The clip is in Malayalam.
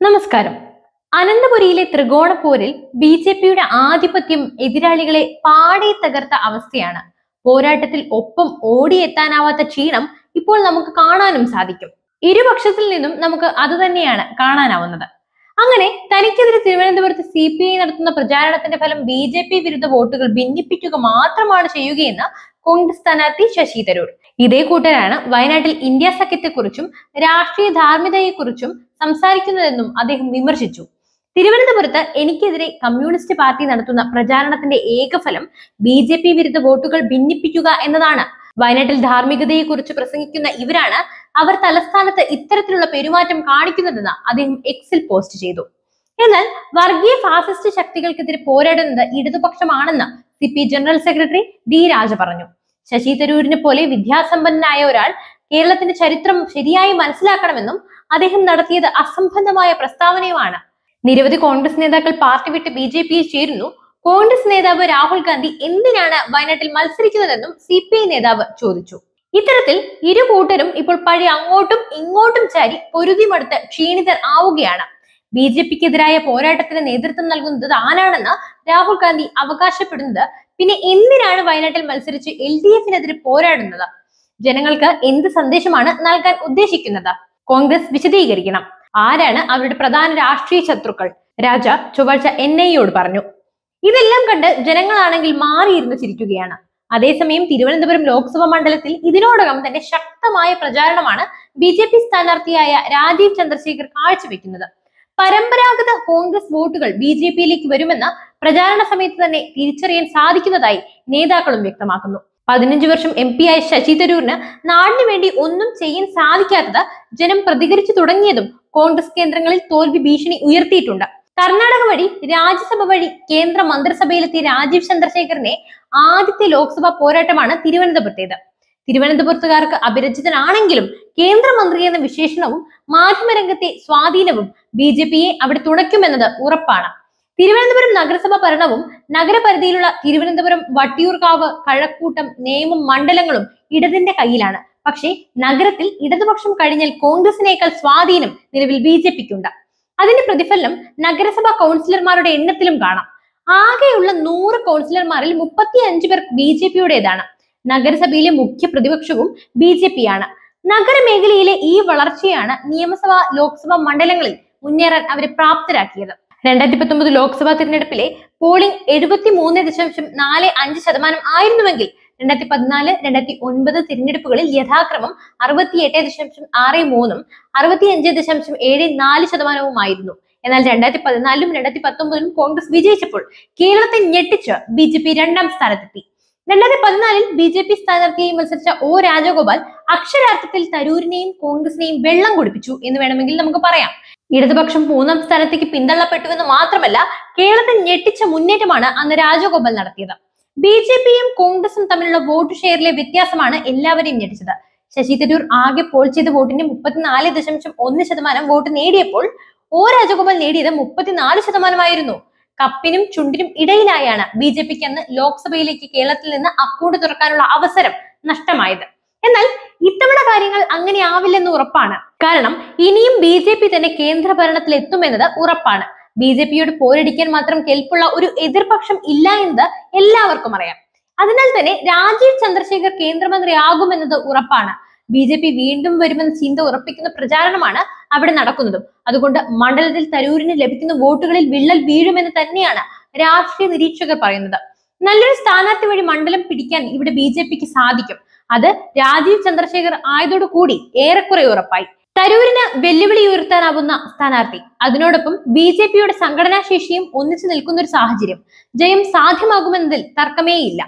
നമസ്കാരം. അനന്തപുരിയിലെ ത്രികോണ പോരിൽ ബി.ജെ.പിയുടെ ആധിപത്യം എതിരാളികളെ പാടെ തകർത്ത അവസ്ഥയാണ്. പോരാട്ടത്തിൽ ഒപ്പം ഓടിയെത്താനാവാത്ത ക്ഷീണം ഇപ്പോൾ നമുക്ക് കാണാനും സാധിക്കും. ഇരുപക്ഷത്തിൽ നിന്നും നമുക്ക് അത് തന്നെയാണ് കാണാനാവുന്നത്. അങ്ങനെ തനിക്കെതിരെ തിരുവനന്തപുരത്ത് CPI നടത്തുന്ന പ്രചാരണത്തിന്റെ ഫലം ബി.ജെ.പി വിരുദ്ധ വോട്ടുകൾ ഭിന്നിപ്പിക്കുക മാത്രമാണ് ചെയ്യുകയെന്ന് കോൺഗ്രസ് സ്ഥാനാർത്ഥി ശശി തരൂർ. ഇതേ കൂട്ടരാണ് വയനാട്ടിൽ ഇന്ത്യ സഖ്യത്തെക്കുറിച്ചും രാഷ്ട്രീയ ധാർമ്മികതയെക്കുറിച്ചും സംസാരിക്കുന്നതെന്നും അദ്ദേഹം വിമർശിച്ചു. തിരുവനന്തപുരത്ത് എനിക്കെതിരെ കമ്മ്യൂണിസ്റ്റ് പാർട്ടി നടത്തുന്ന പ്രചാരണത്തിന്റെ ഏകഫലം ബി.ജെ.പി വിരുദ്ധ വോട്ടുകൾ ഭിന്നിപ്പിക്കുക എന്നതാണ്. വയനാട്ടിൽ ധാർമ്മികതയെക്കുറിച്ച് പ്രസംഗിക്കുന്ന ഇവരാണ് അവർ തലസ്ഥാനത്ത് ഇത്തരത്തിലുള്ള പെരുമാറ്റം കാണിക്കുന്നതെന്ന് അദ്ദേഹം എക്സിൽ പോസ്റ്റ് ചെയ്തു. എന്നാൽ വർഗീയ ഫാസിസ്റ്റ് ശക്തികൾക്കെതിരെ പോരാടുന്നത് ഇടതുപക്ഷമാണെന്ന് CPI general secretary D Raja പറഞ്ഞു. ശശി തരൂരിനെ പോലെ വിദ്യാസമ്പന്നനായ ഒരാൾ കേരളത്തിന്റെ ചരിത്രം ശരിയായി മനസ്സിലാക്കണമെന്നും അദ്ദേഹം നടത്തിയത് അസംബന്ധമായ പ്രസ്താവനയുമാണ്. നിരവധി കോൺഗ്രസ് നേതാക്കൾ പാർട്ടി വിട്ട് ബി.ജെ.പിയിൽ ചേരുന്നു. കോൺഗ്രസ് നേതാവ് രാഹുൽ ഗാന്ധി എന്തിനാണ് വയനാട്ടിൽ മത്സരിക്കുന്നതെന്നും CPI നേതാവ് ചോദിച്ചു. ഇത്തരത്തിൽ ഇരു കൂട്ടരും ഇപ്പോൾ പഴയ അങ്ങോട്ടും ഇങ്ങോട്ടും ചാരി പൊരുതിമടുത്ത് ക്ഷീണിതർ ആവുകയാണ്. ബി.ജെ.പിക്കെതിരായ പോരാട്ടത്തിന് നേതൃത്വം നൽകുന്നത് താനാണെന്ന് രാഹുൽ ഗാന്ധി അവകാശപ്പെടുന്നത് പിന്നെ എന്തിനാണ് വയനാട്ടിൽ മത്സരിച്ച് LDF-നെതിരെ പോരാടുന്നത്? ജനങ്ങൾക്ക് എന്ത് സന്ദേശമാണ് നൽകാൻ ഉദ്ദേശിക്കുന്നത്? കോൺഗ്രസ് വിശദീകരിക്കണം. ആരാണ് അവരുടെ പ്രധാന രാഷ്ട്രീയ ശത്രുക്കൾ? രാജ ചൊവ്വാഴ്ച NIയോട് പറഞ്ഞു. ഇതെല്ലാം കണ്ട് ജനങ്ങളാണെങ്കിൽ മാറിയിരുന്ന് ചിരിക്കുകയാണ്. അതേസമയം തിരുവനന്തപുരം ലോക്സഭാ മണ്ഡലത്തിൽ ഇതിനോടകം തന്നെ ശക്തമായ പ്രചാരണമാണ് ബി.ജെ.പി സ്ഥാനാർത്ഥിയായ രാജീവ് ചന്ദ്രശേഖർ കാഴ്ചവെക്കുന്നത്. പരമ്പരാഗത കോൺഗ്രസ് വോട്ടുകൾ ബി.ജെ.പിയിലേക്ക് വരുമെന്ന് പ്രചാരണ സമയത്ത് തന്നെ തിരിച്ചറിയാൻ സാധിക്കുന്നതായി നേതാക്കളും വ്യക്തമാക്കുന്നു. 15 വർഷം MP ആയ ശശി തരൂരിന് നാടിനു വേണ്ടി ഒന്നും ചെയ്യാൻ സാധിക്കാത്തത് ജനം പ്രതികരിച്ചു തുടങ്ങിയതും കോൺഗ്രസ് കേന്ദ്രങ്ങളിൽ തോൽവി ഭീഷണി ഉയർത്തിയിട്ടുണ്ട്. കർണാടക വഴി രാജ്യസഭ വഴി കേന്ദ്ര മന്ത്രിസഭയിലെത്തിയ രാജീവ് ചന്ദ്രശേഖറിനെ ആദ്യത്തെ ലോക്സഭാ പോരാട്ടമാണ് തിരുവനന്തപുരത്തേത്. തിരുവനന്തപുരത്തുകാർക്ക് അപരിചിതനാണെങ്കിലും കേന്ദ്രമന്ത്രി എന്ന വിശേഷണവും മാധ്യമരംഗത്തെ സ്വാധീനവും ബി.ജെ.പിയെ അവിടെ തുണയ്ക്കുമെന്നത് ഉറപ്പാണ്. തിരുവനന്തപുരം നഗരസഭാ ഭരണവും നഗരപരിധിയിലുള്ള തിരുവനന്തപുരം, വട്ടിയൂർക്കാവ്, കഴക്കൂട്ടം, നേമം മണ്ഡലങ്ങളും ഇടതിന്റെ കയ്യിലാണ്. പക്ഷേ നഗരത്തിൽ ഇടതുപക്ഷം കഴിഞ്ഞാൽ കോൺഗ്രസിനേക്കാൾ സ്വാധീനം നിലവിൽ ബി.ജെ.പിക്കുണ്ട്. അതിന്റെ പ്രതിഫലനം നഗരസഭാ കൗൺസിലർമാരുടെ എണ്ണത്തിലും കാണാം. ആകെയുള്ള 100 കൗൺസിലർമാരിൽ 35 പേർ ബി.ജെ.പിയുടേതാണ്. നഗരസഭയിലെ മുഖ്യ പ്രതിപക്ഷവും ബി.ജെ.പിയാണ്. നഗരമേഖലയിലെ ഈ വളർച്ചയാണ് നിയമസഭാ, ലോക്സഭാ മണ്ഡലങ്ങളിൽ മുന്നേറാൻ അവരെ പ്രാപ്തരാക്കിയത്. 2019 ലോക്സഭാ തിരഞ്ഞെടുപ്പിലെ പോളിംഗ് 73.45% ആയിരുന്നുവെങ്കിൽ 2014, 2009 തിരഞ്ഞെടുപ്പുകളിൽ യഥാക്രമം 68.63%, 65.74%. എന്നാൽ 2014-ലും 2019-ലും കോൺഗ്രസ് വിജയിച്ചപ്പോൾ കേരളത്തെ ഞെട്ടിച്ച് ബി.ജെ.പി 2ാം സ്ഥാനത്തെത്തി. 2014-ൽ ബി.ജെ.പി സ്ഥാനാർത്ഥിയായി മത്സരിച്ച O രാജഗോപാൽ അക്ഷരാർത്ഥത്തിൽ തരൂരിനെയും കോൺഗ്രസിനെയും വെള്ളം കുടിപ്പിച്ചു എന്ന് വേണമെങ്കിൽ നമുക്ക് പറയാം. ഇടതുപക്ഷം 3ാം സ്ഥാനത്തേക്ക് പിന്തള്ളപ്പെട്ടുവെന്ന് മാത്രമല്ല, കേരളത്തെ ഞെട്ടിച്ച മുന്നേറ്റമാണ് അന്ന് രാജഗോപാൽ നടത്തിയത്. ബി.ജെ.പിയും കോൺഗ്രസും തമ്മിലുള്ള വോട്ട് ഷെയറിലെ വ്യത്യാസമാണ് എല്ലാവരെയും ഞെട്ടിച്ചത്. ശശി തരൂർ ആകെ പോൾ ചെയ്ത വോട്ടിന്റെ 34.1% വോട്ട് നേടിയപ്പോൾ O രാജഗോപാൽ നേടിയത് 34%. കപ്പിനും ചുണ്ടിനും ഇടയിലായാണ് ബി.ജെ.പിക്ക് അന്ന് ലോക്സഭയിലേക്ക് കേരളത്തിൽ നിന്ന് അക്കൗണ്ട് തുറക്കാനുള്ള അവസരം നഷ്ടമായത്. എന്നാൽ ഇത്തവണ കാര്യങ്ങൾ അങ്ങനെ ആവില്ലെന്ന് ഉറപ്പാണ്. കാരണം ഇനിയും ബി.ജെ.പി തന്നെ കേന്ദ്ര ഭരണത്തിൽ എത്തുമെന്നത് ഉറപ്പാണ്. ബി.ജെ.പിയോട് പോരടിക്കാൻ മാത്രം കെൽപ്പുള്ള ഒരു എതിർപക്ഷം ഇല്ല എന്നത് എല്ലാവർക്കും അറിയാം. അതിനാൽ തന്നെ രാജീവ് ചന്ദ്രശേഖർ കേന്ദ്രമന്ത്രിയാകുമെന്നത് ഉറപ്പാണ്. ബി.ജെ.പി വീണ്ടും വരുമെന്ന ചിന്ത ഉറപ്പിക്കുന്ന പ്രചാരണമാണ് അവിടെ നടക്കുന്നതും. അതുകൊണ്ട് മണ്ഡലത്തിൽ തരൂരിന് ലഭിക്കുന്ന വോട്ടുകളിൽ വിള്ളൽ വീഴുമെന്ന് തന്നെയാണ് രാഷ്ട്രീയ നിരീക്ഷകർ പറയുന്നത്. നല്ലൊരു സ്ഥാനാർത്ഥി വഴി മണ്ഡലം പിടിക്കാൻ ഇവിടെ ബി.ജെ.പിക്ക് സാധിക്കും. അത് രാജീവ് ചന്ദ്രശേഖർ ആയതോടുകൂടി ഏറെക്കുറെ ഉറപ്പായി. തരൂരിന് വെല്ലുവിളി ഉയർത്താനാവുന്ന സ്ഥാനാർത്ഥി, അതിനോടൊപ്പം ബി.ജെ.പിയുടെ സംഘടനാ ശേഷിയും ഒന്നിച്ചു നിൽക്കുന്ന ഒരു സാഹചര്യം, ജയം സാധ്യമാകുമെന്നതിൽ തർക്കമേയില്ല.